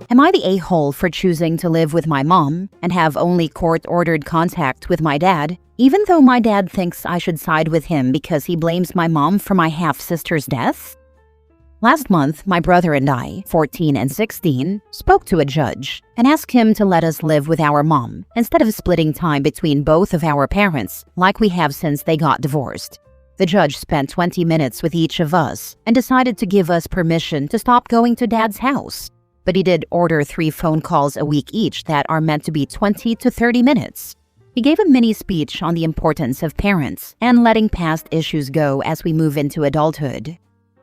Am I the a-hole for choosing to live with my mom and have only court-ordered contact with my dad, even though my dad thinks I should side with him because he blames my mom for my half-sister's death? Last month, my brother and I, 14 and 16, spoke to a judge and asked him to let us live with our mom instead of splitting time between both of our parents like we have since they got divorced. The judge spent 20 minutes with each of us and decided to give us permission to stop going to Dad's house. But he did order 3 phone calls a week each that are meant to be 20 to 30 minutes. He gave a mini speech on the importance of parents and letting past issues go as we move into adulthood.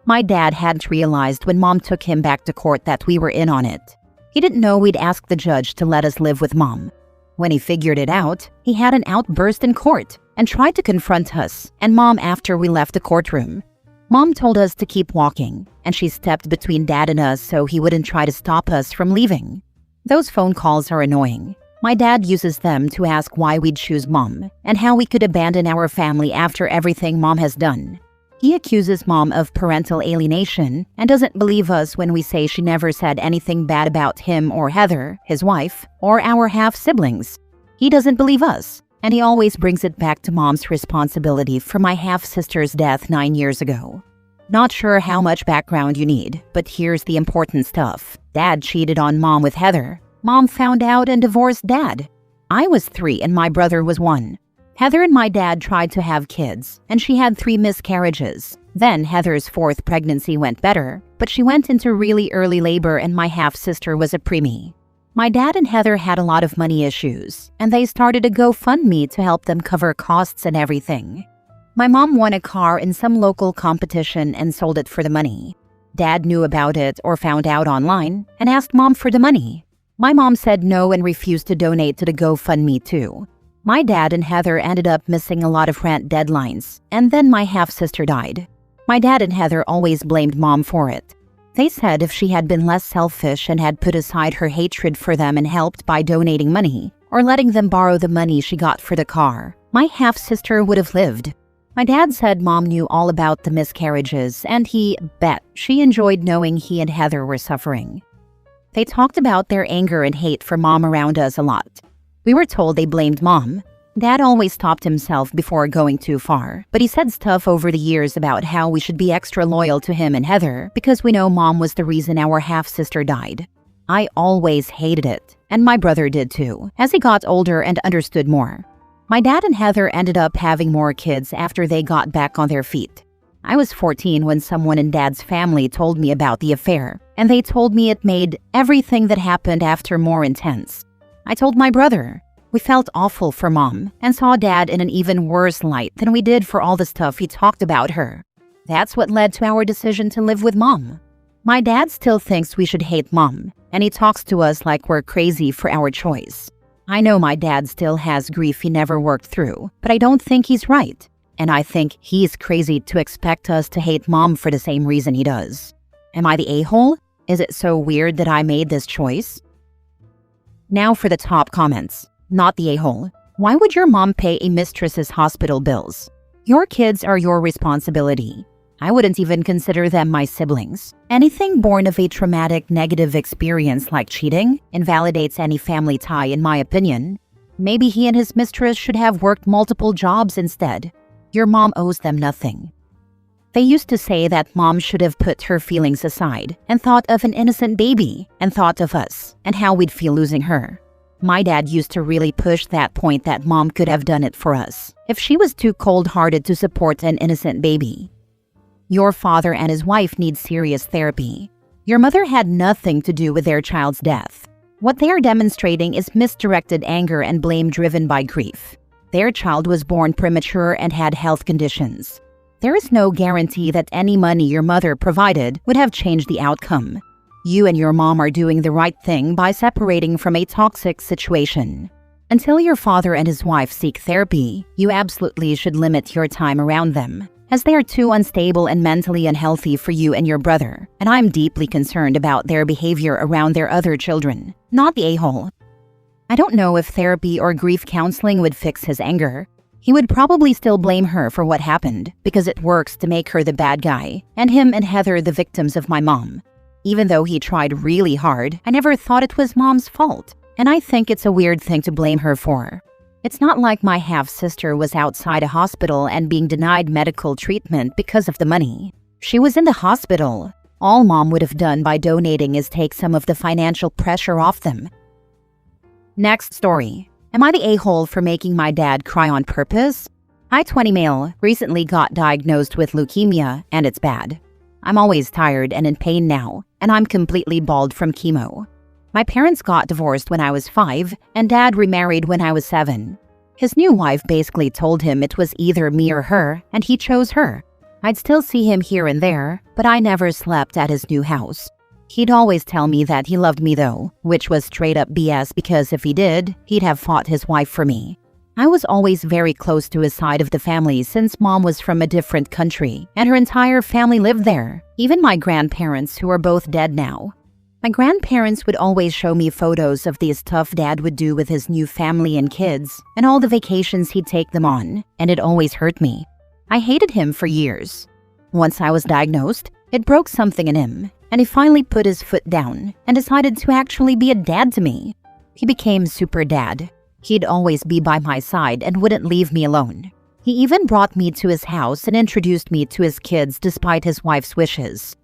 My dad hadn't realized when Mom took him back to court that we were in on it. He didn't know we'd asked the judge to let us live with Mom. When he figured it out, he had an outburst in court and tried to confront us and Mom after we left the courtroom. Mom told us to keep walking, and she stepped between Dad and us so he wouldn't try to stop us from leaving. Those phone calls are annoying. My dad uses them to ask why we'd choose Mom and how we could abandon our family after everything Mom has done. He accuses Mom of parental alienation and doesn't believe us when we say she never said anything bad about him or Heather, his wife, or our half-siblings. He doesn't believe us, and he always brings it back to Mom's responsibility for my half-sister's death 9 years ago. Not sure how much background you need, but here's the important stuff. Dad cheated on Mom with Heather. Mom found out and divorced Dad. I was 3 and my brother was 1. Heather and my dad tried to have kids, and she had 3 miscarriages. Then Heather's 4th pregnancy went better, but she went into really early labor and my half-sister was a preemie. My dad and Heather had a lot of money issues, and they started a GoFundMe to help them cover costs and everything. My mom won a car in some local competition and sold it for the money. Dad knew about it or found out online and asked Mom for the money. My mom said no and refused to donate to the GoFundMe too. My dad and Heather ended up missing a lot of rent deadlines, and then my half-sister died. My dad and Heather always blamed Mom for it. They said if she had been less selfish and had put aside her hatred for them and helped by donating money or letting them borrow the money she got for the car, my half-sister would have lived. My dad said Mom knew all about the miscarriages and he bet she enjoyed knowing he and Heather were suffering. They talked about their anger and hate for Mom around us a lot. We were told they blamed Mom. Dad always stopped himself before going too far, but he said stuff over the years about how we should be extra loyal to him and Heather because we know Mom was the reason our half-sister died. I always hated it, and my brother did too, as he got older and understood more. My dad and Heather ended up having more kids after they got back on their feet. I was 14 when someone in Dad's family told me about the affair, and they told me it made everything that happened after more intense. I told my brother. We felt awful for Mom and saw Dad in an even worse light than we did for all the stuff he talked about her. That's what led to our decision to live with Mom. My dad still thinks we should hate Mom, and he talks to us like we're crazy for our choice. I know my dad still has grief he never worked through, but I don't think he's right. And I think he's crazy to expect us to hate Mom for the same reason he does. Am I the a-hole? Is it so weird that I made this choice? Now for the top comments. Not the a-hole. Why would your mom pay a mistress's hospital bills? Your kids are your responsibility. I wouldn't even consider them my siblings. Anything born of a traumatic negative experience like cheating invalidates any family tie in my opinion. Maybe he and his mistress should have worked multiple jobs instead. Your mom owes them nothing. They used to say that Mom should have put her feelings aside and thought of an innocent baby and thought of us and how we'd feel losing her. My dad used to really push that point that Mom could have done it for us if she was too cold-hearted to support an innocent baby. Your father and his wife need serious therapy. Your mother had nothing to do with their child's death. What they are demonstrating is misdirected anger and blame driven by grief. Their child was born premature and had health conditions. There is no guarantee that any money your mother provided would have changed the outcome. You and your mom are doing the right thing by separating from a toxic situation. Until your father and his wife seek therapy, you absolutely should limit your time around them, as they are too unstable and mentally unhealthy for you and your brother, and I'm deeply concerned about their behavior around their other children, not the a-hole. I don't know if therapy or grief counseling would fix his anger. He would probably still blame her for what happened, because it works to make her the bad guy, and him and Heather the victims of my mom. Even though he tried really hard, I never thought it was Mom's fault, and I think it's a weird thing to blame her for. It's not like my half-sister was outside a hospital and being denied medical treatment because of the money. She was in the hospital. All Mom would have done by donating is take some of the financial pressure off them. Next story. Am I the a-hole for making my dad cry on purpose? I, 20 male, recently got diagnosed with leukemia, and it's bad. I'm always tired and in pain now, and I'm completely bald from chemo. My parents got divorced when I was 5, and Dad remarried when I was 7. His new wife basically told him it was either me or her, and he chose her. I'd still see him here and there, but I never slept at his new house. He'd always tell me that he loved me though, which was straight up BS because if he did, he'd have fought his wife for me. I was always very close to his side of the family since Mom was from a different country, and her entire family lived there, even my grandparents who are both dead now. My grandparents would always show me photos of the stuff Dad would do with his new family and kids, and all the vacations he'd take them on, and it always hurt me. I hated him for years. Once I was diagnosed, it broke something in him, and he finally put his foot down and decided to actually be a dad to me. He became super dad. He'd always be by my side and wouldn't leave me alone. He even brought me to his house and introduced me to his kids despite his wife's wishes.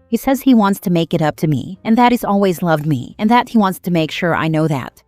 He says he wants to make it up to me and that he's always loved me and that he wants to make sure I know that.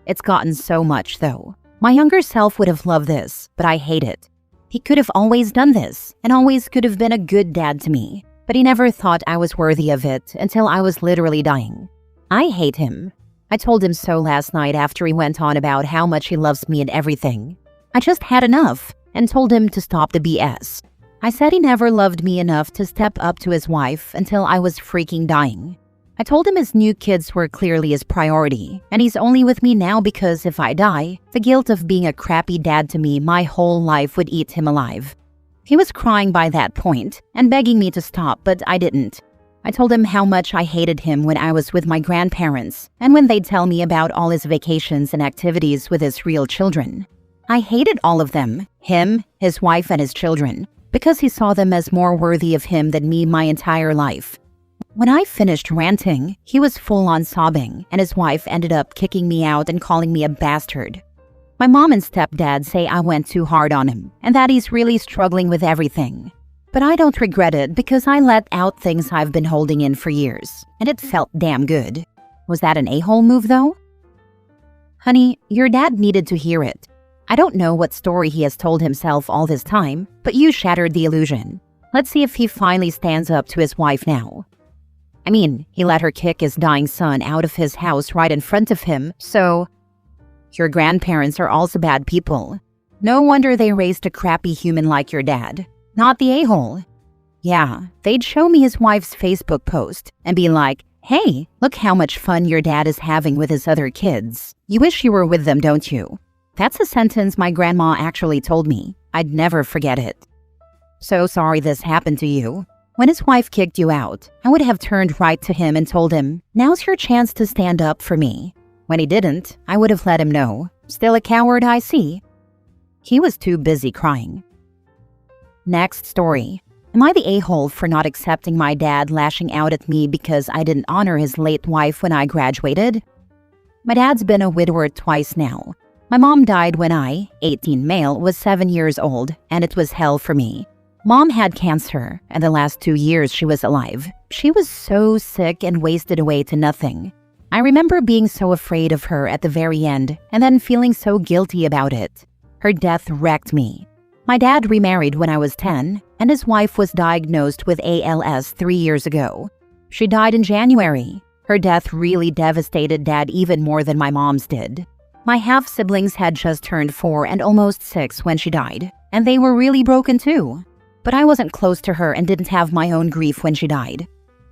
It's gotten so much though. My younger self would have loved this, but I hate it. He could have always done this and always could have been a good dad to me, but he never thought I was worthy of it until I was literally dying. I hate him. I told him so last night after he went on about how much he loves me and everything. I just had enough and told him to stop the BS. I said he never loved me enough to step up to his wife until I was freaking dying. I told him his new kids were clearly his priority, and he's only with me now because if I die, the guilt of being a crappy dad to me my whole life would eat him alive. He was crying by that point and begging me to stop, but I didn't. I told him how much I hated him when I was with my grandparents and when they'd tell me about all his vacations and activities with his real children. I hated all of them, him, his wife, and his children, because he saw them as more worthy of him than me my entire life. When I finished ranting, he was full-on sobbing, and his wife ended up kicking me out and calling me a bastard. My mom and stepdad say I went too hard on him, and that he's really struggling with everything. But I don't regret it because I let out things I've been holding in for years, and it felt damn good. Was that an a-hole move though? Honey, your dad needed to hear it. I don't know what story he has told himself all this time, but you shattered the illusion. Let's see if he finally stands up to his wife now. I mean, he let her kick his dying son out of his house right in front of him, so… Your grandparents are also bad people. No wonder they raised a crappy human like your dad. Not the a-hole. Yeah, they'd show me his wife's Facebook post and be like, hey, look how much fun your dad is having with his other kids. You wish you were with them, don't you? That's a sentence my grandma actually told me. I'd never forget it. So sorry this happened to you. When his wife kicked you out, I would have turned right to him and told him, now's your chance to stand up for me. When he didn't, I would have let him know. Still a coward, I see. He was too busy crying. Next story. Am I the a-hole for not accepting my dad lashing out at me because I didn't honor his late wife when I graduated? My dad's been a widower twice now. My mom died when I, 18 male, was 7 years old, and it was hell for me. Mom had cancer, and the last 2 years she was alive. She was so sick and wasted away to nothing. I remember being so afraid of her at the very end, and then feeling so guilty about it. Her death wrecked me. My dad remarried when I was 10, and his wife was diagnosed with ALS 3 years ago. She died in January. Her death really devastated Dad even more than my mom's did. My half-siblings had just turned 4 and almost 6 when she died, and they were really broken too. But I wasn't close to her and didn't have my own grief when she died.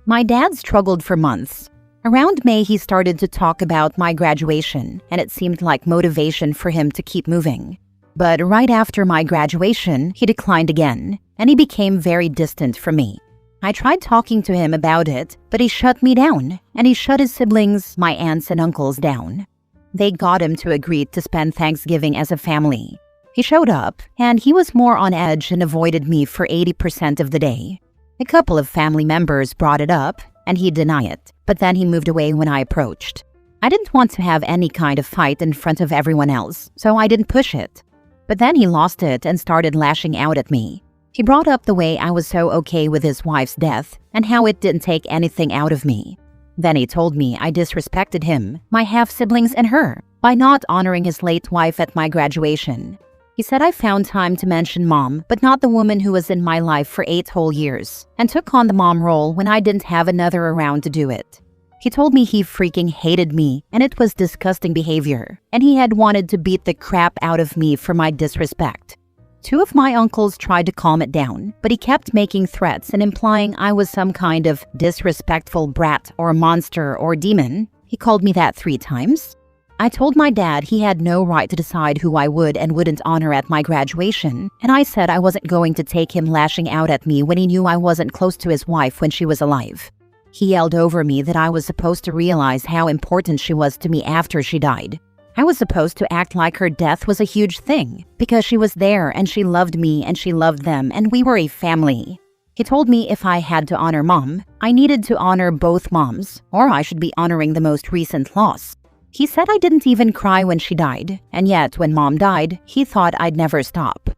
My dad struggled for months. Around May, he started to talk about my graduation, and it seemed like motivation for him to keep moving. But right after my graduation, he declined again, and he became very distant from me. I tried talking to him about it, but he shut me down, and he shut his siblings, my aunts and uncles, down. They got him to agree to spend Thanksgiving as a family. He showed up, and he was more on edge and avoided me for 80% of the day. A couple of family members brought it up, and he'd deny it, but then he moved away when I approached. I didn't want to have any kind of fight in front of everyone else, so I didn't push it. But then he lost it and started lashing out at me. He brought up the way I was so okay with his wife's death and how it didn't take anything out of me. Then he told me I disrespected him, my half-siblings, and her by not honoring his late wife at my graduation. He said I found time to mention mom, but not the woman who was in my life for 8 whole years, and took on the mom role when I didn't have another around to do it. He told me he freaking hated me, and it was disgusting behavior, and he had wanted to beat the crap out of me for my disrespect. 2 of my uncles tried to calm it down, but he kept making threats and implying I was some kind of disrespectful brat or monster or demon. He called me that 3 times. I told my dad he had no right to decide who I would and wouldn't honor at my graduation, and I said I wasn't going to take him lashing out at me when he knew I wasn't close to his wife when she was alive. He yelled over me that I was supposed to realize how important she was to me after she died. I was supposed to act like her death was a huge thing, because she was there and she loved me and she loved them and we were a family. He told me if I had to honor mom, I needed to honor both moms, or I should be honoring the most recent loss. He said I didn't even cry when she died, and yet when mom died, he thought I'd never stop.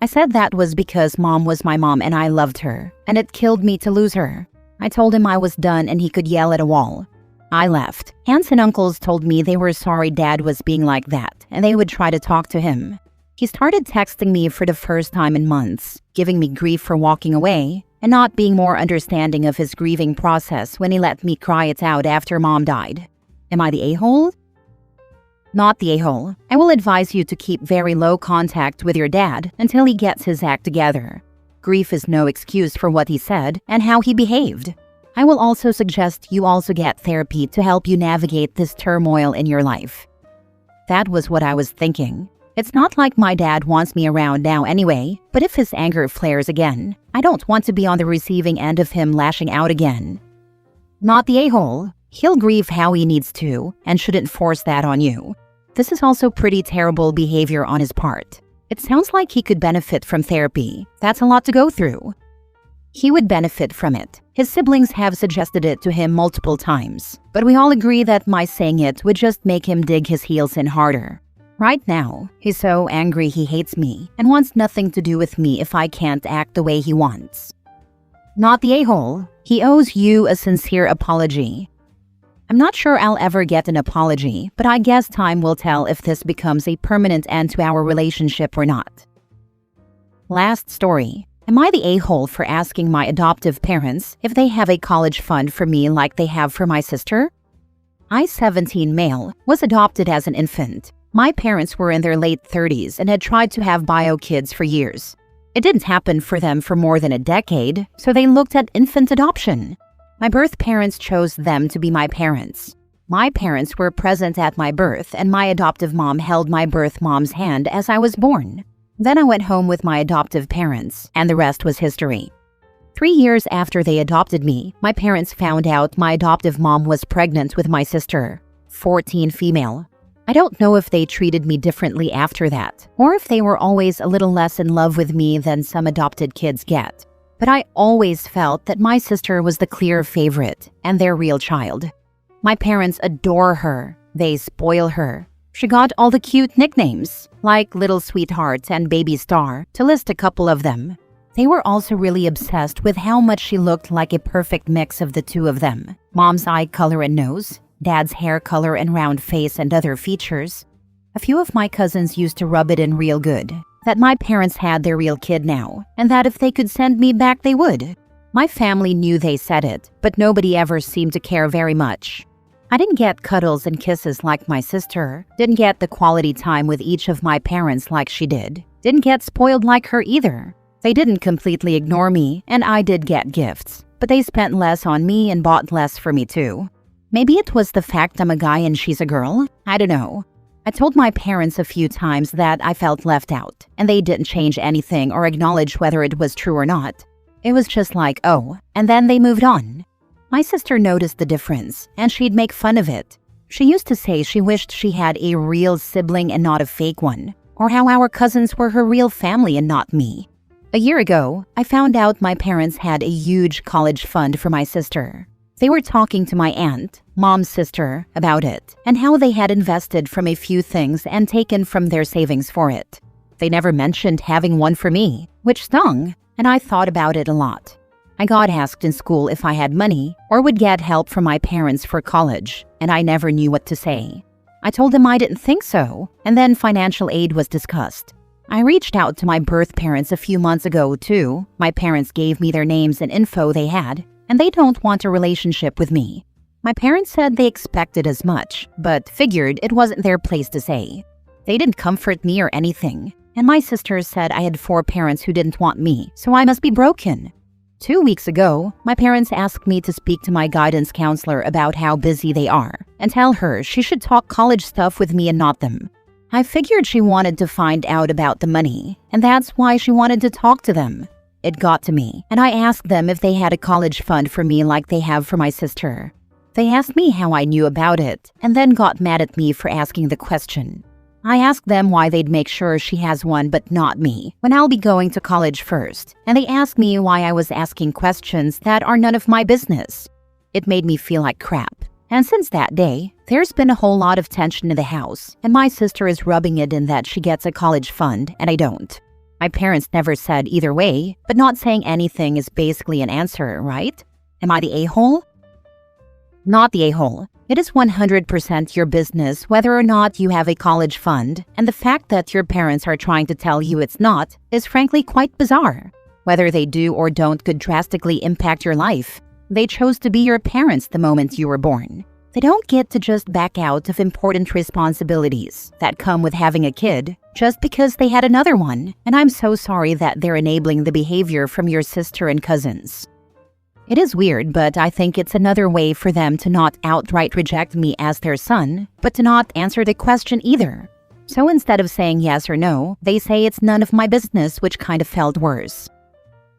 I said that was because mom was my mom and I loved her, and it killed me to lose her. I told him I was done and he could yell at a wall. I left. Aunts and uncles told me they were sorry dad was being like that, and they would try to talk to him. He started texting me for the first time in months, giving me grief for walking away, and not being more understanding of his grieving process when he let me cry it out after mom died. Am I the a-hole? Not the a-hole. I will advise you to keep very low contact with your dad until he gets his act together. Grief is no excuse for what he said and how he behaved. I will also suggest you also get therapy to help you navigate this turmoil in your life. That was what I was thinking. It's not like my dad wants me around now anyway, but if his anger flares again, I don't want to be on the receiving end of him lashing out again. Not the a-hole. He'll grieve how he needs to and shouldn't force that on you. This is also pretty terrible behavior on his part. It sounds like he could benefit from therapy. That's a lot to go through. He would benefit from it. His siblings have suggested it to him multiple times, but we all agree that my saying it would just make him dig his heels in harder. Right now, he's so angry he hates me and wants nothing to do with me if I can't act the way he wants. Not the a-hole. He owes you a sincere apology. I'm not sure I'll ever get an apology, but I guess time will tell if this becomes a permanent end to our relationship or not. Last story. Am I the a-hole for asking my adoptive parents if they have a college fund for me like they have for my sister? I, 17 male, was adopted as an infant. My parents were in their late 30s and had tried to have bio kids for years. It didn't happen for them for more than a decade, so they looked at infant adoption. My birth parents chose them to be my parents. My parents were present at my birth, and my adoptive mom held my birth mom's hand as I was born. Then I went home with my adoptive parents, and the rest was history. 3 years after they adopted me, my parents found out my adoptive mom was pregnant with my sister, 14 female. I don't know if they treated me differently after that, or if they were always a little less in love with me than some adopted kids get. But I always felt that my sister was the clear favorite and their real child. My parents adore her. They spoil her. She got all the cute nicknames, like Little Sweetheart and Baby Star, to list a couple of them. They were also really obsessed with how much she looked like a perfect mix of the two of them. Mom's eye color and nose, dad's hair color and round face and other features. A few of my cousins used to rub it in real good, that my parents had their real kid now, and that if they could send me back, they would. My family knew they said it, but nobody ever seemed to care very much. I didn't get cuddles and kisses like my sister, didn't get the quality time with each of my parents like she did, didn't get spoiled like her either. They didn't completely ignore me, and I did get gifts, but they spent less on me and bought less for me too. Maybe it was the fact I'm a guy and she's a girl? I don't know. I told my parents a few times that I felt left out, and they didn't change anything or acknowledge whether it was true or not. It was just like, oh, and then they moved on. My sister noticed the difference, and she'd make fun of it. She used to say she wished she had a real sibling and not a fake one, or how our cousins were her real family and not me. A year ago, I found out my parents had a huge college fund for my sister. They were talking to my aunt, mom's sister, about it, and how they had invested from a few things and taken from their savings for it. They never mentioned having one for me, which stung, and I thought about it a lot. I got asked in school if I had money or would get help from my parents for college, and I never knew what to say. I told them I didn't think so, and then financial aid was discussed. I reached out to my birth parents a few months ago, too. My parents gave me their names and info they had, and they don't want a relationship with me. My parents said they expected as much, but figured it wasn't their place to say. They didn't comfort me or anything, and my sisters said I had 4 parents who didn't want me, so I must be broken. 2 weeks ago, my parents asked me to speak to my guidance counselor about how busy they are, and tell her she should talk college stuff with me and not them. I figured she wanted to find out about the money, and that's why she wanted to talk to them. It got to me, and I asked them if they had a college fund for me like they have for my sister. They asked me how I knew about it, and then got mad at me for asking the question. I asked them why they'd make sure she has one but not me, when I'll be going to college first, and they asked me why I was asking questions that are none of my business. It made me feel like crap. And since that day, there's been a whole lot of tension in the house, and my sister is rubbing it in that she gets a college fund and I don't. My parents never said either way, but not saying anything is basically an answer, right? Am I the a-hole? Not the a-hole. It is 100% your business whether or not you have a college fund, and the fact that your parents are trying to tell you it's not is frankly quite bizarre. Whether they do or don't could drastically impact your life. They chose to be your parents the moment you were born. They don't get to just back out of important responsibilities that come with having a kid just because they had another one, and I'm so sorry that they're enabling the behavior from your sister and cousins. It is weird, but I think it's another way for them to not outright reject me as their son, but to not answer the question either. So instead of saying yes or no, they say it's none of my business, which kind of felt worse.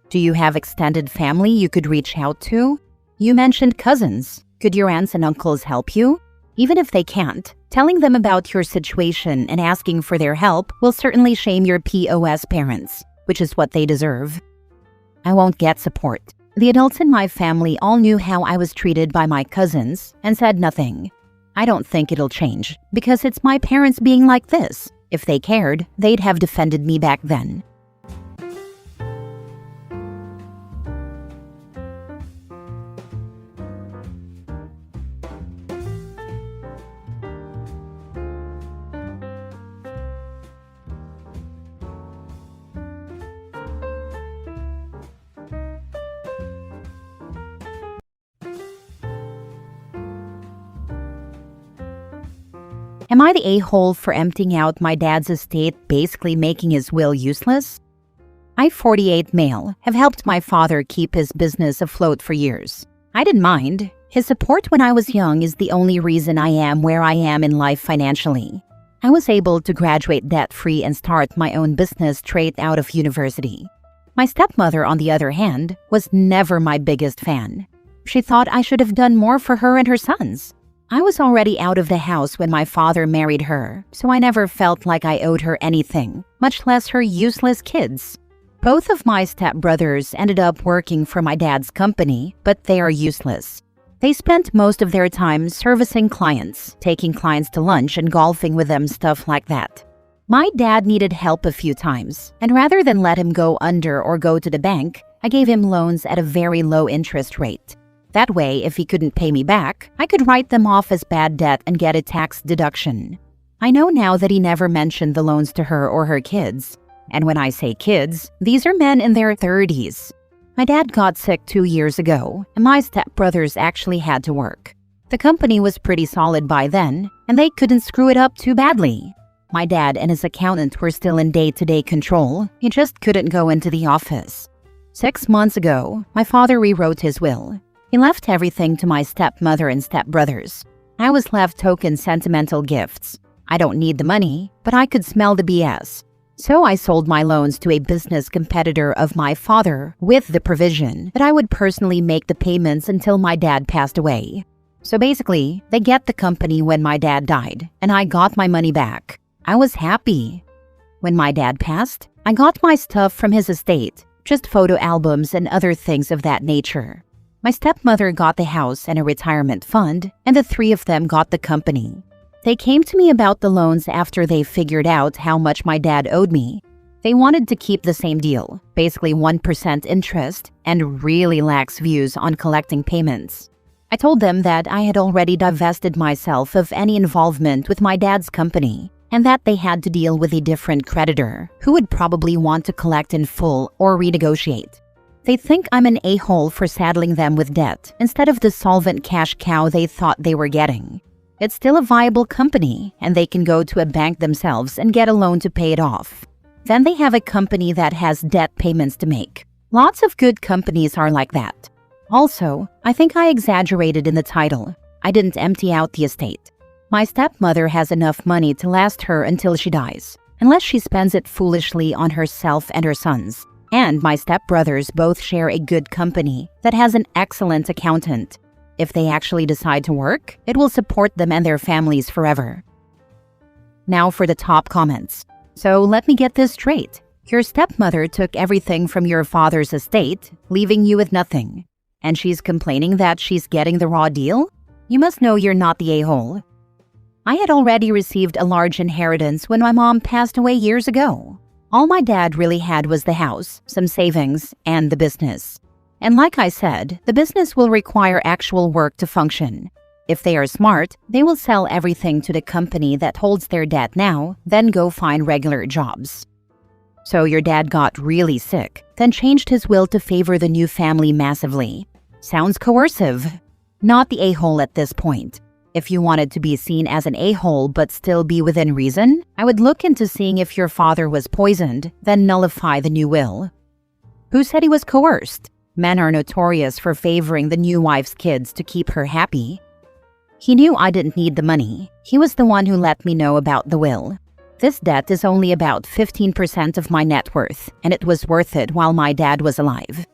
Do you have extended family you could reach out to? You mentioned cousins. Could your aunts and uncles help you? Even if they can't, telling them about your situation and asking for their help will certainly shame your POS parents, which is what they deserve. I won't get support. The adults in my family all knew how I was treated by my cousins and said nothing. I don't think it'll change because it's my parents being like this. If they cared, they'd have defended me back then. Am I the a-hole for emptying out my dad's estate, basically making his will useless? I, 48 male, have helped my father keep his business afloat for years. I didn't mind. His support when I was young is the only reason I am where I am in life financially. I was able to graduate debt-free and start my own business straight out of university. My stepmother, on the other hand, was never my biggest fan. She thought I should have done more for her and her sons. I was already out of the house when my father married her, so I never felt like I owed her anything, much less her useless kids. Both of my stepbrothers ended up working for my dad's company, but they are useless. They spent most of their time servicing clients, taking clients to lunch and golfing with them, stuff like that. My dad needed help a few times, and rather than let him go under or go to the bank, I gave him loans at a very low interest rate. That way, if he couldn't pay me back, I could write them off as bad debt and get a tax deduction. I know now that he never mentioned the loans to her or her kids. And when I say kids, these are men in their 30s. My dad got sick 2 years ago, and my stepbrothers actually had to work. The company was pretty solid by then, and they couldn't screw it up too badly. My dad and his accountant were still in day-to-day control. He just couldn't go into the office. 6 months ago, my father rewrote his will. He left everything to my stepmother and stepbrothers. I was left token sentimental gifts. I don't need the money, but I could smell the BS. So I sold my loans to a business competitor of my father with the provision that I would personally make the payments until my dad passed away. So basically, they get the company when my dad died, and I got my money back. I was happy. When my dad passed, I got my stuff from his estate, just photo albums and other things of that nature. My stepmother got the house and a retirement fund, and the three of them got the company. They came to me about the loans after they figured out how much my dad owed me. They wanted to keep the same deal, basically 1% interest, and really lax views on collecting payments. I told them that I had already divested myself of any involvement with my dad's company, and that they had to deal with a different creditor who would probably want to collect in full or renegotiate. They think I'm an a-hole for saddling them with debt instead of the solvent cash cow they thought they were getting. It's still a viable company, and they can go to a bank themselves and get a loan to pay it off. Then they have a company that has debt payments to make. Lots of good companies are like that. Also, I think I exaggerated in the title. I didn't empty out the estate. My stepmother has enough money to last her until she dies, unless she spends it foolishly on herself and her sons. And my stepbrothers both share a good company that has an excellent accountant. If they actually decide to work, it will support them and their families forever. Now for the top comments. So let me get this straight. Your stepmother took everything from your father's estate, leaving you with nothing. And she's complaining that she's getting the raw deal? You must know you're not the a-hole. I had already received a large inheritance when my mom passed away years ago. All my dad really had was the house, some savings, and the business. And like I said, the business will require actual work to function. If they are smart, they will sell everything to the company that holds their debt now, then go find regular jobs. So your dad got really sick, then changed his will to favor the new family massively. Sounds coercive. Not the a-hole at this point. If you wanted to be seen as an a-hole but still be within reason, I would look into seeing if your father was poisoned, then nullify the new will. Who said he was coerced? Men are notorious for favoring the new wife's kids to keep her happy. He knew I didn't need the money. He was the one who let me know about the will. This debt is only about 15% of my net worth, and it was worth it while my dad was alive.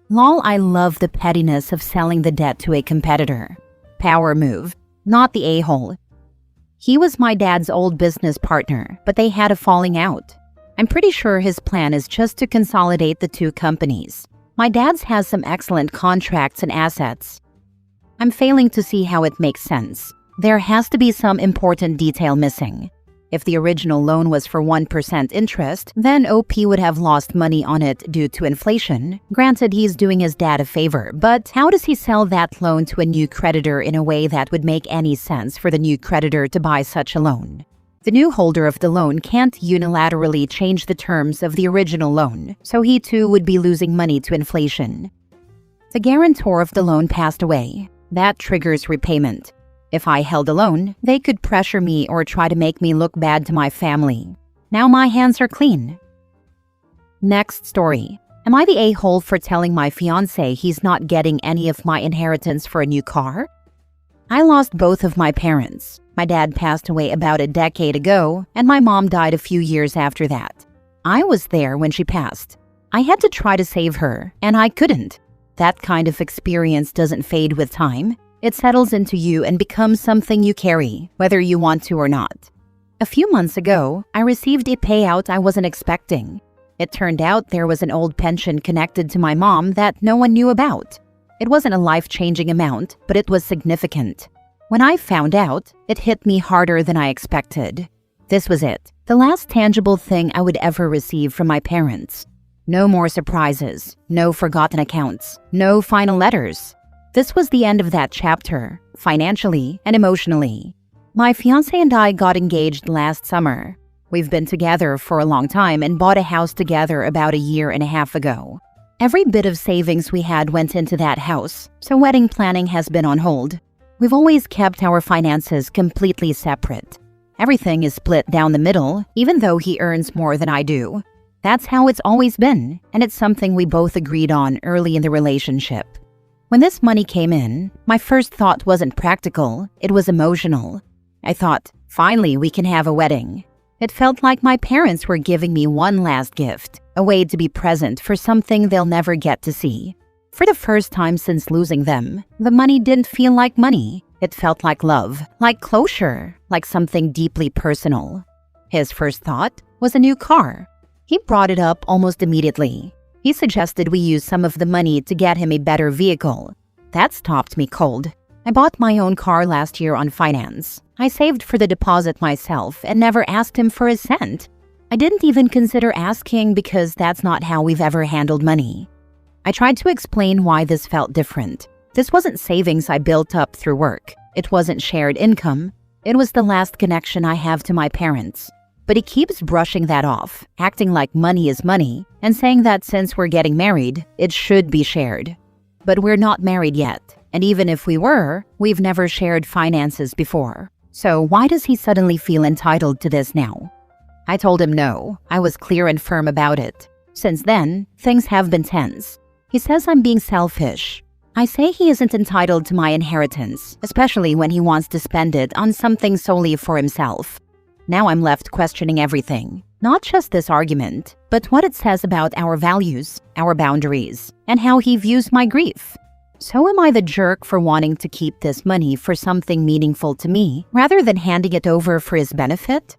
Lol, I love the pettiness of selling the debt to a competitor. Power move, not the a-hole. He was my dad's old business partner, but they had a falling out. I'm pretty sure his plan is just to consolidate the two companies. My dad's has some excellent contracts and assets. I'm failing to see how it makes sense. There has to be some important detail missing. If the original loan was for 1% interest, then OP would have lost money on it due to inflation. Granted, he's doing his dad a favor, but how does he sell that loan to a new creditor in a way that would make any sense for the new creditor to buy such a loan? The new holder of the loan can't unilaterally change the terms of the original loan, so he too would be losing money to inflation. The guarantor of the loan passed away. That triggers repayment. If I held a loan, they could pressure me or try to make me look bad to my family. Now my hands are clean. Next story. Am I the a-hole for telling my fiancé he's not getting any of my inheritance for a new car? I lost both of my parents. My dad passed away about a decade ago, and my mom died a few years after that. I was there when she passed. I had to try to save her, and I couldn't. That kind of experience doesn't fade with time. It settles into you and becomes something you carry, whether you want to or not. A few months ago, I received a payout I wasn't expecting. It turned out there was an old pension connected to my mom that no one knew about. It wasn't a life-changing amount, but it was significant. When I found out, it hit me harder than I expected. This was it, the last tangible thing I would ever receive from my parents. No more surprises, no forgotten accounts, no final letters. This was the end of that chapter, financially and emotionally. My fiancé and I got engaged last summer. We've been together for a long time and bought a house together about a year and a half ago. Every bit of savings we had went into that house, so wedding planning has been on hold. We've always kept our finances completely separate. Everything is split down the middle, even though he earns more than I do. That's how it's always been, and it's something we both agreed on early in the relationship. When this money came in, my first thought wasn't practical, it was emotional. I thought, finally we can have a wedding. It felt like my parents were giving me one last gift, a way to be present for something they'll never get to see. For the first time since losing them, the money didn't feel like money. It felt like love, like closure, like something deeply personal. His first thought was a new car. He brought it up almost immediately. He suggested we use some of the money to get him a better vehicle. That stopped me cold. I bought my own car last year on finance. I saved for the deposit myself and never asked him for a cent. I didn't even consider asking because that's not how we've ever handled money. I tried to explain why this felt different. This wasn't savings I built up through work. It wasn't shared income. It was the last connection I have to my parents. But he keeps brushing that off, acting like money is money, and saying that since we're getting married, it should be shared. But we're not married yet, and even if we were, we've never shared finances before. So why does he suddenly feel entitled to this now? I told him no. I was clear and firm about it. Since then, things have been tense. He says I'm being selfish. I say he isn't entitled to my inheritance, especially when he wants to spend it on something solely for himself. Now I'm left questioning everything. Not just this argument, but what it says about our values, our boundaries, and how he views my grief. So am I the jerk for wanting to keep this money for something meaningful to me, rather than handing it over for his benefit?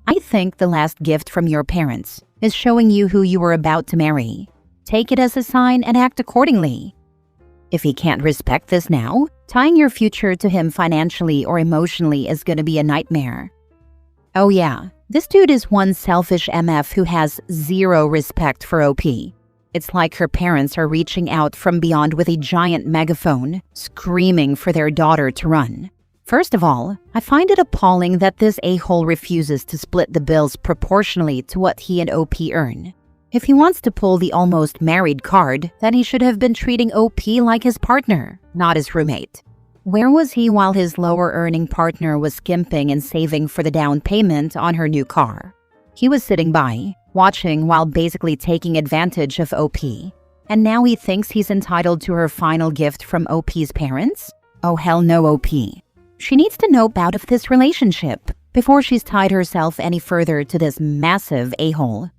I think the last gift from your parents is showing you who you are about to marry. Take it as a sign and act accordingly. If he can't respect this now, tying your future to him financially or emotionally is gonna be a nightmare. Oh yeah, this dude is one selfish MF who has zero respect for OP. It's like her parents are reaching out from beyond with a giant megaphone, screaming for their daughter to run. First of all, I find it appalling that this a-hole refuses to split the bills proportionally to what he and OP earn. If he wants to pull the almost married card, then he should have been treating OP like his partner, not his roommate. Where was he while his lower-earning partner was skimping and saving for the down payment on her new car? He was sitting by, watching while basically taking advantage of OP. And now he thinks he's entitled to her final gift from OP's parents? Oh hell no, OP. She needs to nope out of this relationship before she's tied herself any further to this massive a-hole.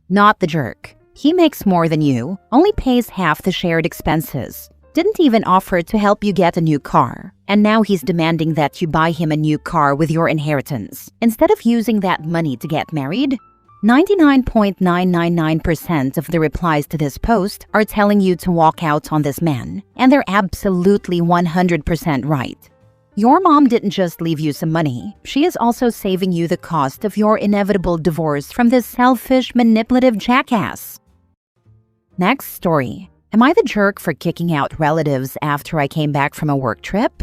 Not the jerk. He makes more than you, only pays half the shared expenses, didn't even offer to help you get a new car, and now he's demanding that you buy him a new car with your inheritance, instead of using that money to get married. 99.999% of the replies to this post are telling you to walk out on this man, and they're absolutely 100% right. Your mom didn't just leave you some money, she is also saving you the cost of your inevitable divorce from this selfish, manipulative jackass. Next story. Am I the jerk for kicking out relatives after I came back from a work trip?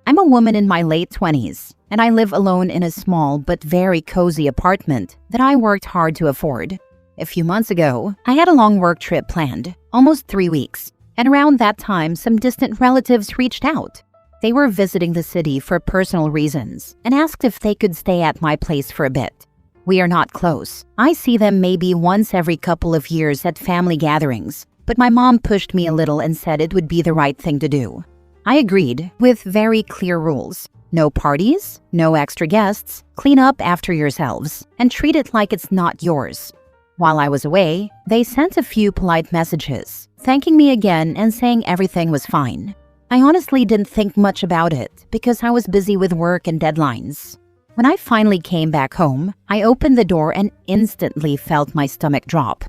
I'm a woman in my late 20s, and I live alone in a small but very cozy apartment that I worked hard to afford. A few months ago, I had a long work trip planned, almost 3 weeks, and around that time some distant relatives reached out. They were visiting the city for personal reasons and asked if they could stay at my place for a bit. We are not close. I see them maybe once every couple of years at family gatherings, but my mom pushed me a little and said it would be the right thing to do. I agreed, with very clear rules. No parties, no extra guests, clean up after yourselves, and treat it like it's not yours. While I was away, they sent a few polite messages, thanking me again and saying everything was fine. I honestly didn't think much about it because I was busy with work and deadlines. When I finally came back home, I opened the door and instantly felt my stomach drop.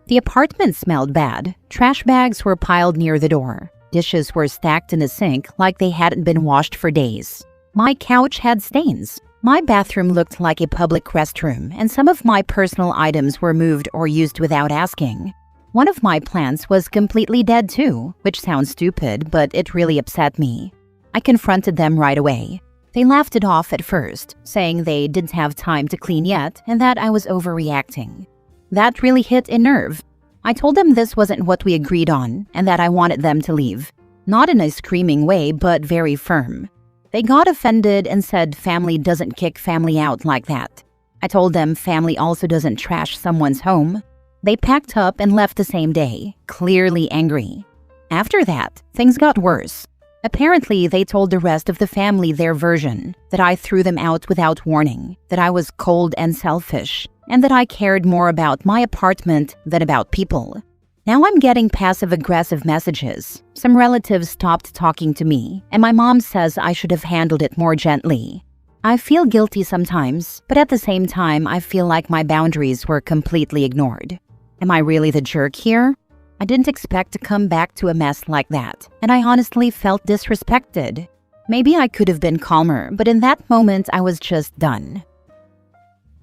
The apartment smelled bad. Trash bags were piled near the door. Dishes were stacked in the sink like they hadn't been washed for days. My couch had stains. My bathroom looked like a public restroom, and some of my personal items were moved or used without asking. One of my plants was completely dead too, which sounds stupid, but it really upset me. I confronted them right away. They laughed it off at first, saying they didn't have time to clean yet and that I was overreacting. That really hit a nerve. I told them this wasn't what we agreed on and that I wanted them to leave. Not in a screaming way, but very firm. They got offended and said family doesn't kick family out like that. I told them family also doesn't trash someone's home. They packed up and left the same day, clearly angry. After that, things got worse. Apparently, they told the rest of the family their version, that I threw them out without warning, that I was cold and selfish, and that I cared more about my apartment than about people. Now I'm getting passive-aggressive messages. Some relatives stopped talking to me, and my mom says I should have handled it more gently. I feel guilty sometimes, but at the same time, I feel like my boundaries were completely ignored. Am I really the jerk here? I didn't expect to come back to a mess like that, and I honestly felt disrespected. Maybe I could have been calmer, but in that moment I was just done.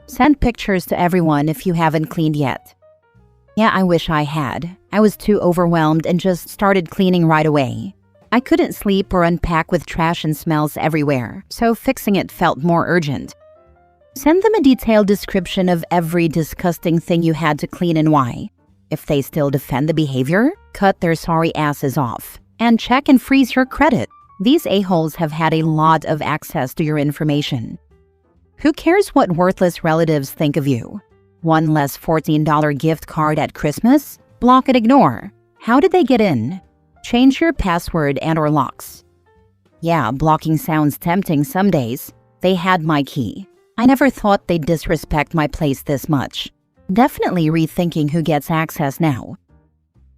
Send pictures to everyone if you haven't cleaned yet. Yeah, I wish I had. I was too overwhelmed and just started cleaning right away. I couldn't sleep or unpack with trash and smells everywhere, so fixing it felt more urgent. Send them a detailed description of every disgusting thing you had to clean and why. If they still defend the behavior, cut their sorry asses off. And check and freeze your credit. These a-holes have had a lot of access to your information. Who cares what worthless relatives think of you? One less $14 gift card at Christmas? Block and ignore. How did they get in? Change your password and/or locks. Yeah, blocking sounds tempting some days. They had my key. I never thought they'd disrespect my place this much. Definitely rethinking who gets access now.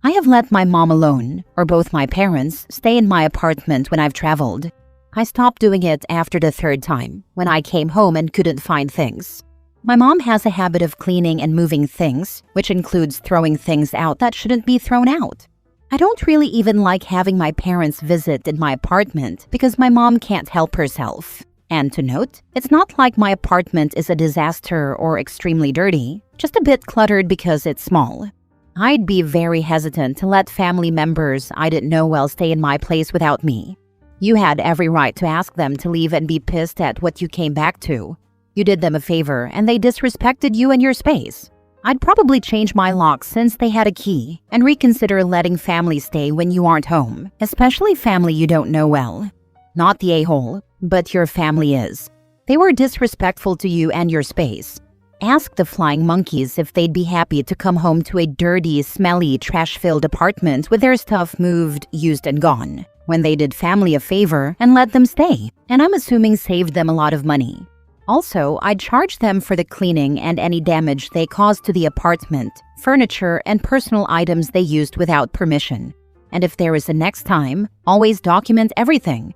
I have let my mom alone, or both my parents, stay in my apartment when I've traveled. I stopped doing it after the third time, when I came home and couldn't find things. My mom has a habit of cleaning and moving things, which includes throwing things out that shouldn't be thrown out. I don't really even like having my parents visit in my apartment because my mom can't help herself. And to note, it's not like my apartment is a disaster or extremely dirty, just a bit cluttered because it's small. I'd be very hesitant to let family members I didn't know well stay in my place without me. You had every right to ask them to leave and be pissed at what you came back to. You did them a favor and they disrespected you and your space. I'd probably change my lock since they had a key and reconsider letting family stay when you aren't home, especially family you don't know well. Not the a-hole, but your family is. They were disrespectful to you and your space. Ask the flying monkeys if they'd be happy to come home to a dirty, smelly, trash-filled apartment with their stuff moved, used, and gone, when they did family a favor and let them stay, and I'm assuming saved them a lot of money. Also, I'd charge them for the cleaning and any damage they caused to the apartment, furniture, and personal items they used without permission. And if there is a next time, always document everything.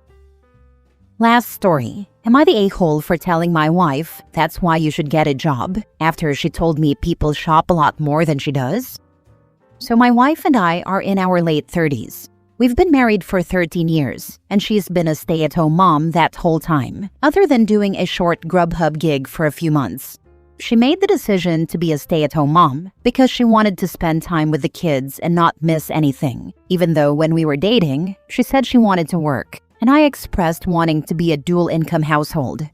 Last story. Am I the a-hole for telling my wife that's why you should get a job after she told me people shop a lot more than she does? So my wife and I are in our late 30s. We've been married for 13 years, and she's been a stay-at-home mom that whole time, other than doing a short Grubhub gig for a few months. She made the decision to be a stay-at-home mom because she wanted to spend time with the kids and not miss anything, even though when we were dating, she said she wanted to work, and I expressed wanting to be a dual-income household.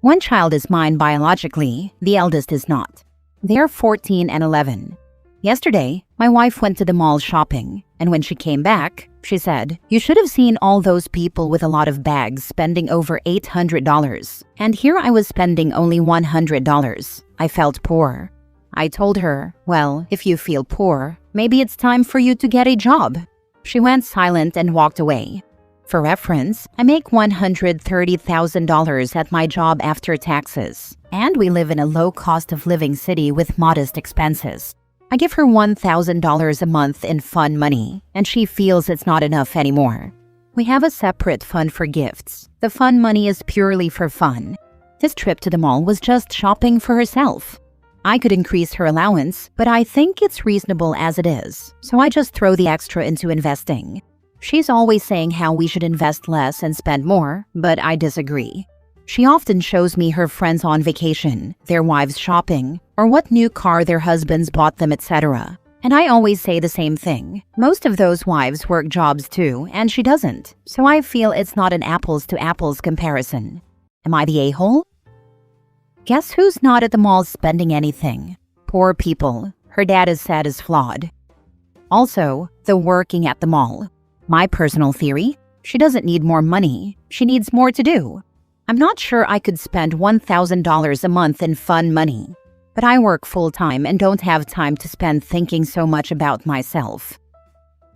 One child is mine biologically, the eldest is not. They are 14 and 11. Yesterday, my wife went to the mall shopping, and when she came back, she said, "You should have seen all those people with a lot of bags spending over $800. And here I was spending only $100. I felt poor." I told her, "Well, if you feel poor, maybe it's time for you to get a job." She went silent and walked away. For reference, I make $130,000 at my job after taxes, and we live in a low cost of living city with modest expenses. I give her $1,000 a month in fun money, and she feels it's not enough anymore. We have a separate fund for gifts. The fun money is purely for fun. This trip to the mall was just shopping for herself. I could increase her allowance, but I think it's reasonable as it is, so I just throw the extra into investing. She's always saying how we should invest less and spend more, but I disagree. She often shows me her friends on vacation, their wives shopping, or what new car their husbands bought them, etc. And I always say the same thing. Most of those wives work jobs too, and she doesn't. So I feel it's not an apples-to-apples comparison. Am I the a-hole? Guess who's not at the mall spending anything? Poor people. Her dad is said as flawed. Also, the working at the mall. My personal theory? She doesn't need more money. She needs more to do. I'm not sure I could spend $1,000 a month in fun money, but I work full-time and don't have time to spend thinking so much about myself.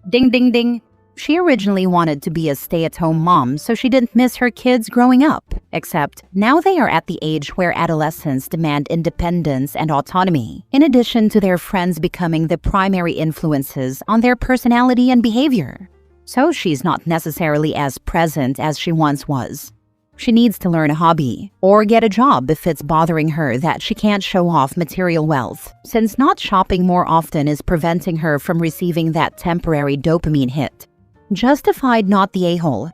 Ding ding ding. She originally wanted to be a stay-at-home mom so she didn't miss her kids growing up, except now they are at the age where adolescents demand independence and autonomy, in addition to their friends becoming the primary influences on their personality and behavior. So she's not necessarily as present as she once was. She needs to learn a hobby or get a job if it's bothering her that she can't show off material wealth, since not shopping more often is preventing her from receiving that temporary dopamine hit. Justified, not the a-hole.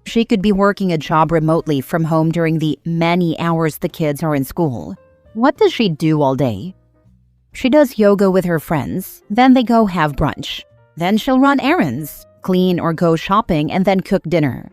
She could be working a job remotely from home during the many hours the kids are in school. What does she do all day? She does yoga with her friends, then they go have brunch. Then she'll run errands, clean or go shopping, and then cook dinner.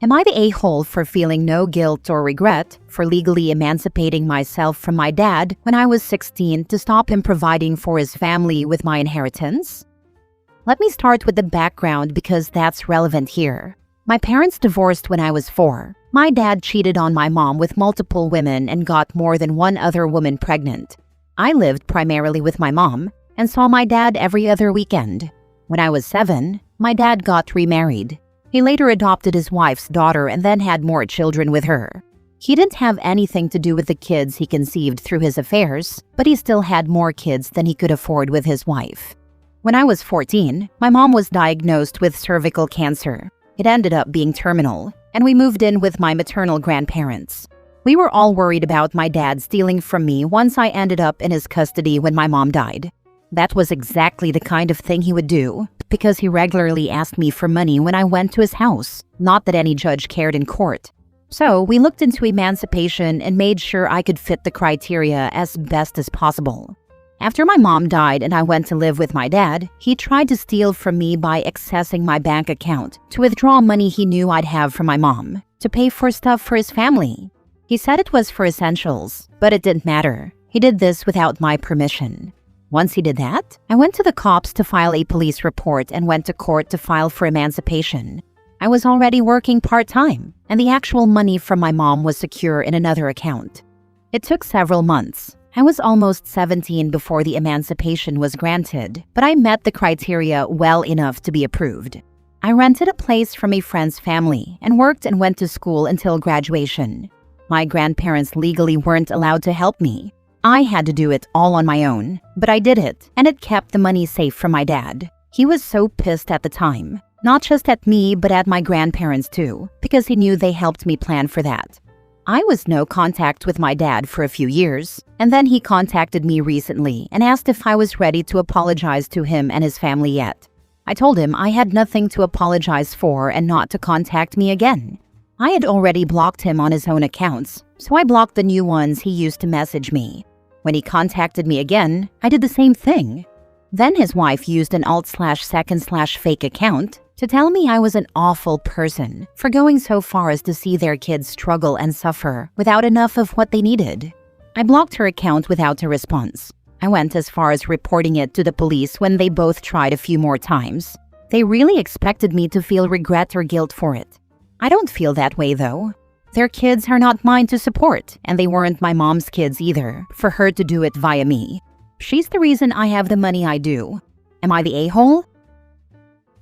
Am I the a-hole for feeling no guilt or regret for legally emancipating myself from my dad when I was 16 to stop him providing for his family with my inheritance? Let me start with the background because that's relevant here. My parents divorced when I was 4. My dad cheated on my mom with multiple women and got more than one other woman pregnant. I lived primarily with my mom and saw my dad every other weekend. When I was 7, my dad got remarried. He later adopted his wife's daughter and then had more children with her. He didn't have anything to do with the kids he conceived through his affairs, but he still had more kids than he could afford with his wife. When I was 14, my mom was diagnosed with cervical cancer. It ended up being terminal, and we moved in with my maternal grandparents. We were all worried about my dad stealing from me once I ended up in his custody when my mom died. That was exactly the kind of thing he would do, because he regularly asked me for money when I went to his house, not that any judge cared in court. So we looked into emancipation and made sure I could fit the criteria as best as possible. After my mom died and I went to live with my dad, he tried to steal from me by accessing my bank account to withdraw money he knew I'd have from my mom to pay for stuff for his family. He said it was for essentials, but it didn't matter. He did this without my permission. Once he did that, I went to the cops to file a police report and went to court to file for emancipation. I was already working part-time, and the actual money from my mom was secure in another account. It took several months. I was almost 17 before the emancipation was granted, but I met the criteria well enough to be approved. I rented a place from a friend's family and worked and went to school until graduation. My grandparents legally weren't allowed to help me. I had to do it all on my own, but I did it, and it kept the money safe from my dad. He was so pissed at the time, not just at me, but at my grandparents too, because he knew they helped me plan for that. I was no contact with my dad for a few years, and then he contacted me recently and asked if I was ready to apologize to him and his family yet. I told him I had nothing to apologize for and not to contact me again. I had already blocked him on his own accounts, so I blocked the new ones he used to message me. When he contacted me again, I did the same thing. Then his wife used an alt/second/fake account to tell me I was an awful person for going so far as to see their kids struggle and suffer without enough of what they needed. I blocked her account without a response. I went as far as reporting it to the police when they both tried a few more times. They really expected me to feel regret or guilt for it. I don't feel that way though. Their kids are not mine to support, and they weren't my mom's kids either, for her to do it via me. She's the reason I have the money I do. Am I the a-hole?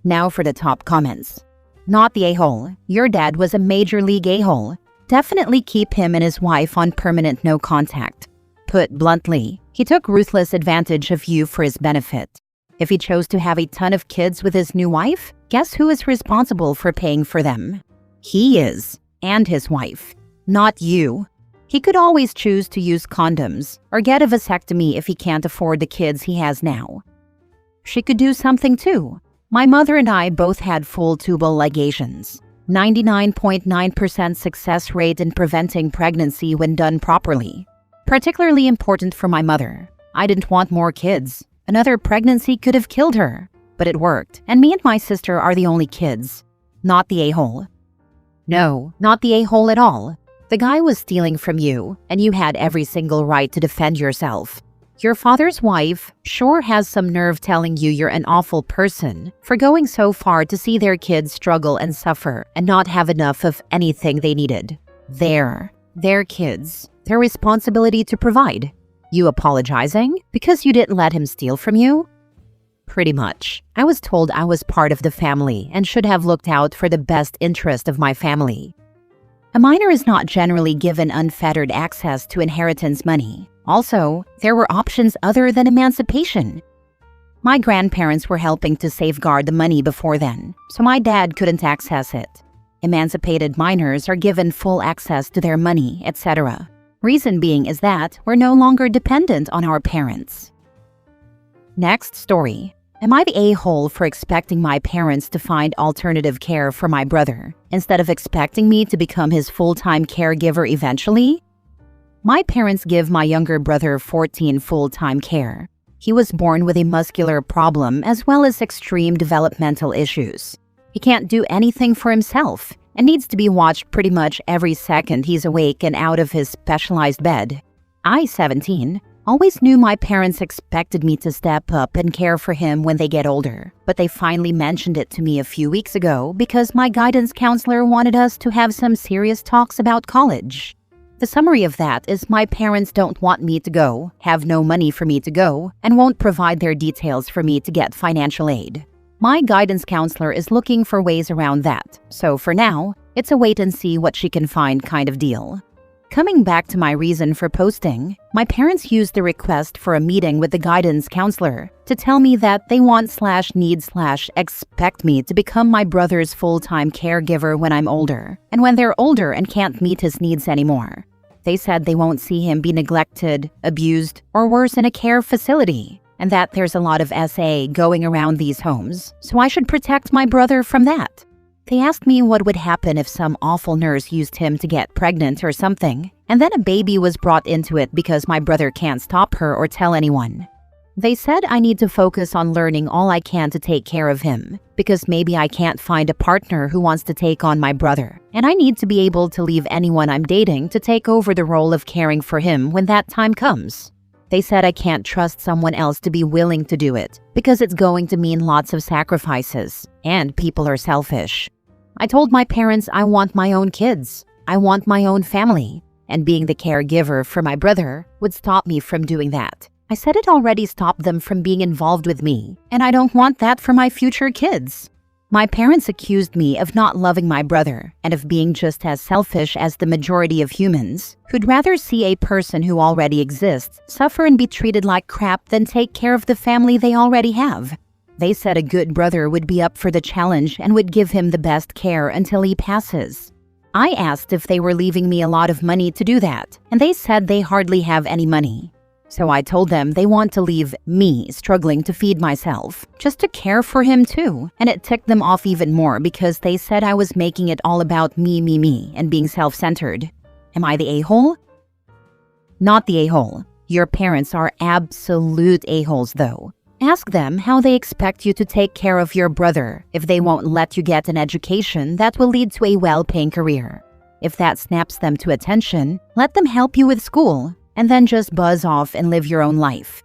Now for the top comments. Not the a-hole. Your dad was a major league a-hole. Definitely keep him and his wife on permanent no contact. Put bluntly, he took ruthless advantage of you for his benefit. If he chose to have a ton of kids with his new wife, guess who is responsible for paying for them? He is. And his wife, not you. He could always choose to use condoms or get a vasectomy if he can't afford the kids he has now. She could do something too. My mother and I both had full tubal ligations. 99.9% success rate in preventing pregnancy when done properly. Particularly important for my mother. I didn't want more kids. Another pregnancy could have killed her. But it worked, and me and my sister are the only kids. Not the a-hole. No, not the a-hole at all. The guy was stealing from you, and you had every single right to defend yourself. Your father's wife sure has some nerve telling you you're an awful person for going so far to see their kids struggle and suffer and not have enough of anything they needed. Their kids, their responsibility to provide. You apologizing because you didn't let him steal from you? Pretty much. I was told I was part of the family and should have looked out for the best interest of my family. A minor is not generally given unfettered access to inheritance money. Also, there were options other than emancipation. My grandparents were helping to safeguard the money before then, so my dad couldn't access it. Emancipated minors are given full access to their money, etc. Reason being is that we're no longer dependent on our parents. Next story. Am I the a-hole for expecting my parents to find alternative care for my brother, instead of expecting me to become his full-time caregiver eventually? My parents give my younger brother 14 full-time care. He was born with a muscular problem as well as extreme developmental issues. He can't do anything for himself and needs to be watched pretty much every second he's awake and out of his specialized bed. I, 17, always knew my parents expected me to step up and care for him when they get older, but they finally mentioned it to me a few weeks ago because my guidance counselor wanted us to have some serious talks about college. The summary of that is my parents don't want me to go, have no money for me to go, and won't provide their details for me to get financial aid. My guidance counselor is looking for ways around that, so for now, it's a wait and see what she can find kind of deal. Coming back to my reason for posting, my parents used the request for a meeting with the guidance counselor to tell me that they want/need/expect me to become my brother's full-time caregiver when I'm older, and when they're older and can't meet his needs anymore. They said they won't see him be neglected, abused, or worse in a care facility, and that there's a lot of SA going around these homes, so I should protect my brother from that. They asked me what would happen if some awful nurse used him to get pregnant or something, and then a baby was brought into it because my brother can't stop her or tell anyone. They said I need to focus on learning all I can to take care of him, because maybe I can't find a partner who wants to take on my brother, and I need to be able to leave anyone I'm dating to take over the role of caring for him when that time comes. They said I can't trust someone else to be willing to do it, because it's going to mean lots of sacrifices, and people are selfish. I told my parents I want my own kids, I want my own family, and being the caregiver for my brother would stop me from doing that. I said it already stopped them from being involved with me, and I don't want that for my future kids. My parents accused me of not loving my brother and of being just as selfish as the majority of humans, who'd rather see a person who already exists suffer and be treated like crap than take care of the family they already have. They said a good brother would be up for the challenge and would give him the best care until he passes. I asked if they were leaving me a lot of money to do that, and they said they hardly have any money. So I told them they want to leave me struggling to feed myself, just to care for him too, and it ticked them off even more because they said I was making it all about me, and being self-centered. Am I the a-hole? Not the a-hole. Your parents are absolute a-holes though. Ask them how they expect you to take care of your brother if they won't let you get an education that will lead to a well-paying career. If that snaps them to attention, let them help you with school, and then just buzz off and live your own life.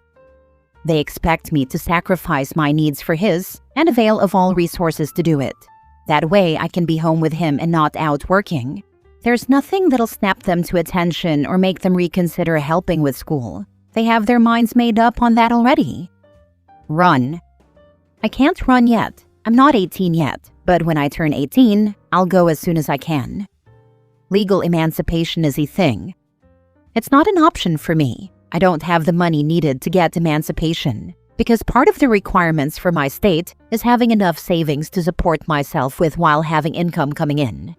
They expect me to sacrifice my needs for his and avail of all resources to do it. That way I can be home with him and not out working. There's nothing that'll snap them to attention or make them reconsider helping with school. They have their minds made up on that already. Run. I can't run yet. I'm not 18 yet, but when I turn 18, I'll go as soon as I can. Legal emancipation is a thing. It's not an option for me. I don't have the money needed to get emancipation, because part of the requirements for my state is having enough savings to support myself with while having income coming in.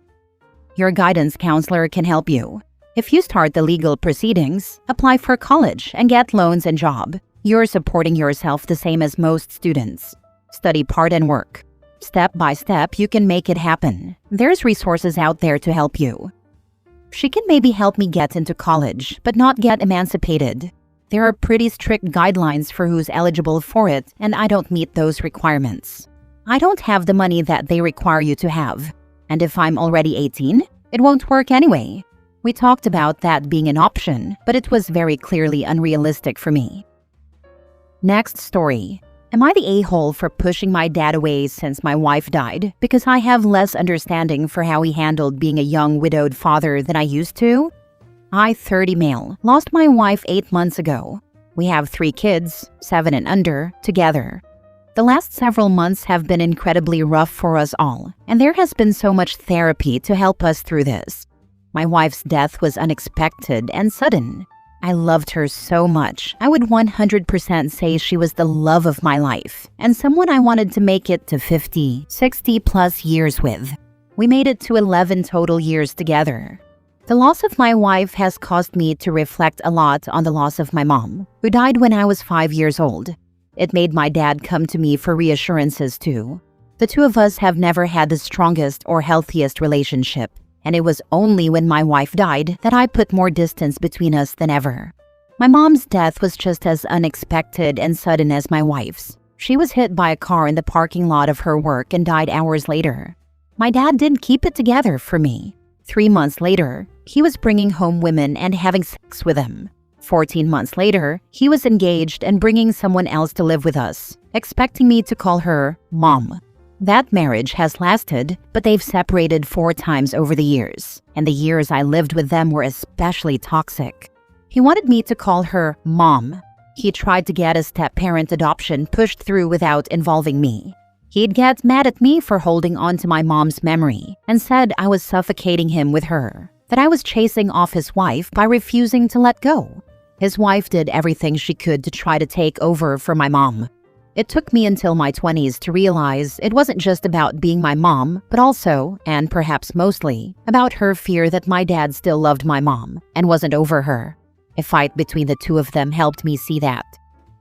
Your guidance counselor can help you. If you start the legal proceedings, apply for college and get loans and job. You're supporting yourself the same as most students. Study part and work. Step by step, you can make it happen. There's resources out there to help you. She can maybe help me get into college, but not get emancipated. There are pretty strict guidelines for who's eligible for it, and I don't meet those requirements. I don't have the money that they require you to have. And if I'm already 18, it won't work anyway. We talked about that being an option, but it was very clearly unrealistic for me. Next story. Am I the a-hole for pushing my dad away since my wife died because I have less understanding for how he handled being a young widowed father than I used to? I, 30 male, lost my wife 8 months ago. We have 3 kids, 7 and under, together. The last several months have been incredibly rough for us all, and there has been so much therapy to help us through this. My wife's death was unexpected and sudden. I loved her so much. I would 100% say she was the love of my life, and someone I wanted to make it to 50, 60 plus years with. We made it to 11 total years together. The loss of my wife has caused me to reflect a lot on the loss of my mom, who died when I was 5 years old. It made my dad come to me for reassurances too. The two of us have never had the strongest or healthiest relationship, and it was only when my wife died that I put more distance between us than ever. My mom's death was just as unexpected and sudden as my wife's. She was hit by a car in the parking lot of her work and died hours later. My dad didn't keep it together for me. 3 months later, he was bringing home women and having sex with them. 14 months later, he was engaged and bringing someone else to live with us, expecting me to call her Mom. That marriage has lasted, but they've separated 4 times over the years, and the years I lived with them were especially toxic. He wanted me to call her Mom. He tried to get a step-parent adoption pushed through without involving me. He'd get mad at me for holding on to my mom's memory and said I was suffocating him with her, that I was chasing off his wife by refusing to let go. His wife did everything she could to try to take over for my mom. It took me until my 20s to realize it wasn't just about being my mom, but also, and perhaps mostly, about her fear that my dad still loved my mom and wasn't over her. A fight between the two of them helped me see that.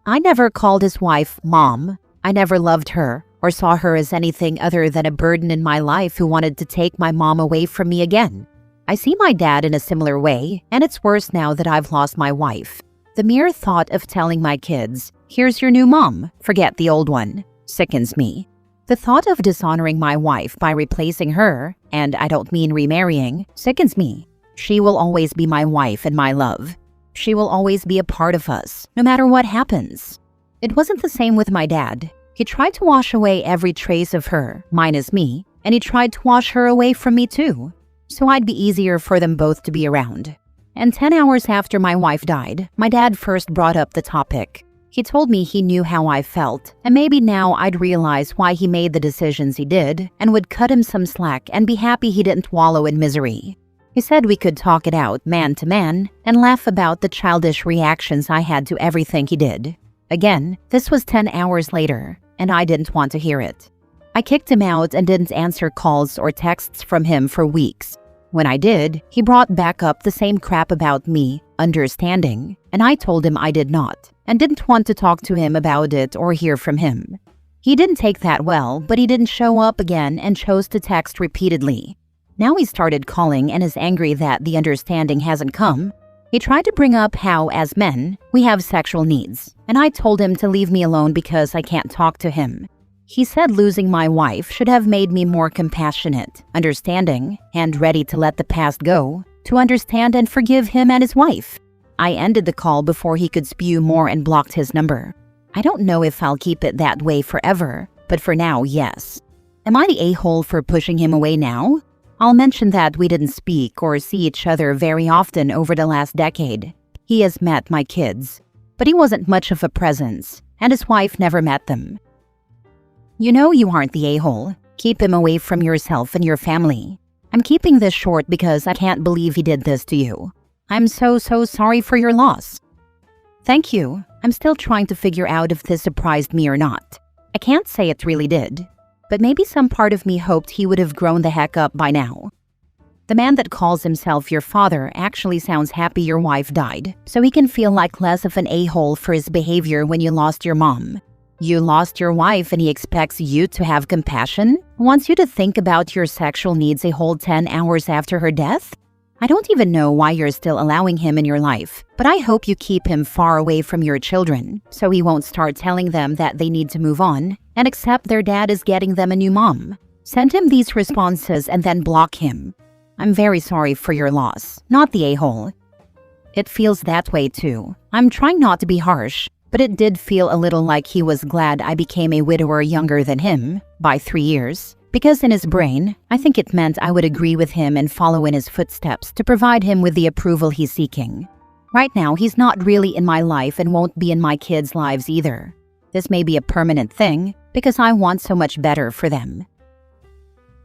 I never called his wife Mom. I never loved her or saw her as anything other than a burden in my life who wanted to take my mom away from me again. I see my dad in a similar way, and it's worse now that I've lost my wife. The mere thought of telling my kids, "Here's your new mom, forget the old one," sickens me. The thought of dishonoring my wife by replacing her, and I don't mean remarrying, sickens me. She will always be my wife and my love. She will always be a part of us, no matter what happens. It wasn't the same with my dad. He tried to wash away every trace of her, minus me, and he tried to wash her away from me too, so I'd be easier for them both to be around. And 10 hours after my wife died, my dad first brought up the topic. He told me he knew how I felt, and maybe now I'd realize why he made the decisions he did, and would cut him some slack and be happy he didn't wallow in misery. He said we could talk it out, man to man, and laugh about the childish reactions I had to everything he did. Again, this was 10 hours later, and I didn't want to hear it. I kicked him out and didn't answer calls or texts from him for weeks. When I did, he brought back up the same crap about me, understanding, and I told him I did not, and didn't want to talk to him about it or hear from him. He didn't take that well, but he didn't show up again and chose to text repeatedly. Now he started calling and is angry that the understanding hasn't come. He tried to bring up how, as men, we have sexual needs, and I told him to leave me alone because I can't talk to him. He said losing my wife should have made me more compassionate, understanding, and ready to let the past go, to understand and forgive him and his wife. I ended the call before he could spew more and blocked his number. I don't know if I'll keep it that way forever, but for now, yes. Am I the a-hole for pushing him away now? I'll mention that we didn't speak or see each other very often over the last decade. He has met my kids, but he wasn't much of a presence, and his wife never met them. You know you aren't the a-hole. Keep him away from yourself and your family. I'm keeping this short because I can't believe he did this to you. I'm so sorry for your loss. Thank you. I'm still trying to figure out if this surprised me or not. I can't say it really did, but maybe some part of me hoped he would have grown the heck up by now. The man that calls himself your father actually sounds happy your wife died, so he can feel like less of an a-hole for his behavior when you lost your mom. You lost your wife and he expects you to have compassion? Wants you to think about your sexual needs a whole 10 hours after her death? I don't even know why you're still allowing him in your life, but I hope you keep him far away from your children, so he won't start telling them that they need to move on and accept their dad is getting them a new mom. Send him these responses and then block him. I'm very sorry for your loss, not the a-hole. It feels that way too. I'm trying not to be harsh, but it did feel a little like he was glad I became a widower younger than him, by 3 years, Because in his brain, I think it meant I would agree with him and follow in his footsteps to provide him with the approval he's seeking. Right now, he's not really in my life and won't be in my kids' lives either. This may be a permanent thing because I want so much better for them.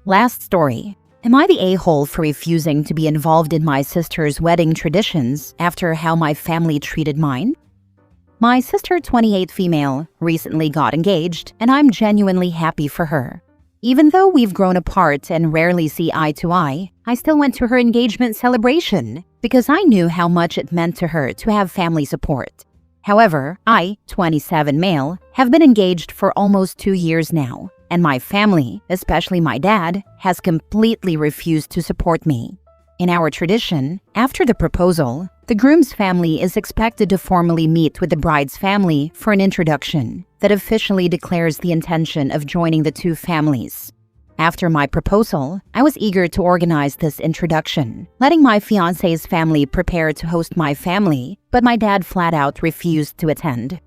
Last story. Am I the a-hole for refusing to be involved in my sister's wedding traditions after how my family treated mine? My sister, 28 female, recently got engaged, and I'm genuinely happy for her. Even though we've grown apart and rarely see eye to eye, I still went to her engagement celebration because I knew how much it meant to her to have family support. However, I, 27 male, have been engaged for almost 2 years now, and my family, especially my dad, has completely refused to support me. In our tradition, after the proposal, the groom's family is expected to formally meet with the bride's family for an introduction that officially declares the intention of joining the two families. After my proposal, I was eager to organize this introduction, letting my fiancé's family prepare to host my family, but my dad flat out refused to attend.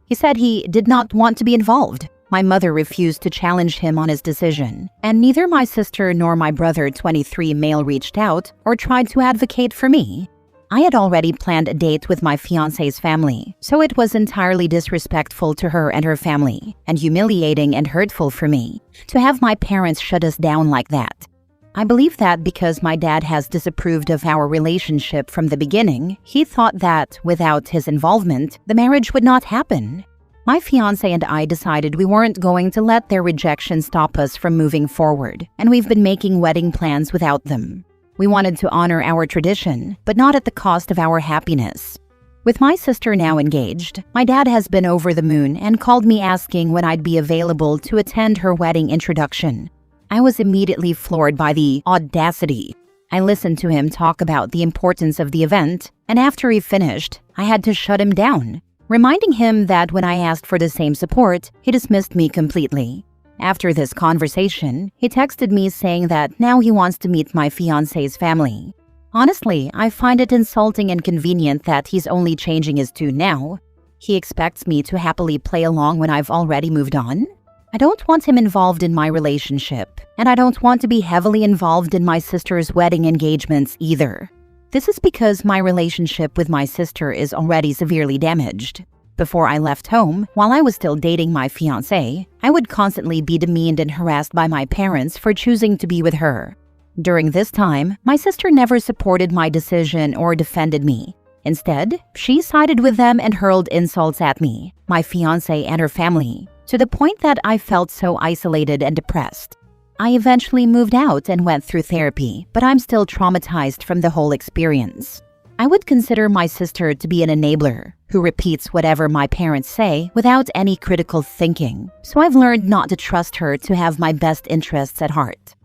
He said he did not want to be involved. My mother refused to challenge him on his decision, and neither my sister nor my brother, 23 male, reached out or tried to advocate for me. I had already planned a date with my fiancé's family, so it was entirely disrespectful to her and her family, and humiliating and hurtful for me to have my parents shut us down like that. I believe that because my dad has disapproved of our relationship from the beginning, he thought that, without his involvement, the marriage would not happen. My fiancé and I decided we weren't going to let their rejection stop us from moving forward, and we've been making wedding plans without them. We wanted to honor our tradition, but not at the cost of our happiness. With my sister now engaged, my dad has been over the moon and called me asking when I'd be available to attend her wedding introduction. I was immediately floored by the audacity. I listened to him talk about the importance of the event, and after he finished, I had to shut him down, reminding him that when I asked for the same support, he dismissed me completely. After this conversation, he texted me saying that now he wants to meet my fiancé's family. Honestly, I find it insulting and convenient that he's only changing his tune now. He expects me to happily play along when I've already moved on? I don't want him involved in my relationship, and I don't want to be heavily involved in my sister's wedding engagements either. This is because my relationship with my sister is already severely damaged. Before I left home, while I was still dating my fiancé, I would constantly be demeaned and harassed by my parents for choosing to be with her. During this time, my sister never supported my decision or defended me. Instead, she sided with them and hurled insults at me, my fiancé and her family, to the point that I felt so isolated and depressed. I eventually moved out and went through therapy, but I'm still traumatized from the whole experience. I would consider my sister to be an enabler who repeats whatever my parents say without any critical thinking, so I've learned not to trust her to have my best interests at heart.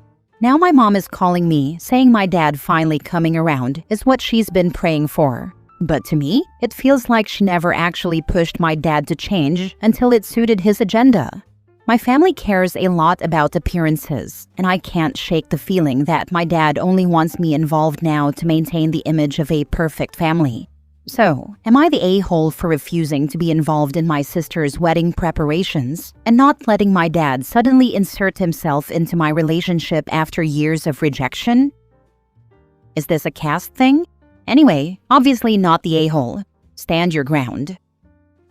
Now my mom is calling me, saying my dad finally coming around is what she's been praying for. But to me, it feels like she never actually pushed my dad to change until it suited his agenda. My family cares a lot about appearances, and I can't shake the feeling that my dad only wants me involved now to maintain the image of a perfect family. So, am I the a-hole for refusing to be involved in my sister's wedding preparations and not letting my dad suddenly insert himself into my relationship after years of rejection? Is this a caste thing? Anyway, obviously not the a-hole. Stand your ground.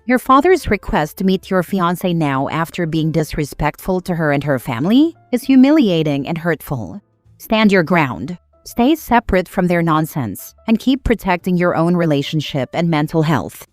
Your father's request to meet your fiancé now after being disrespectful to her and her family is humiliating and hurtful. Stand your ground. Stay separate from their nonsense and keep protecting your own relationship and mental health.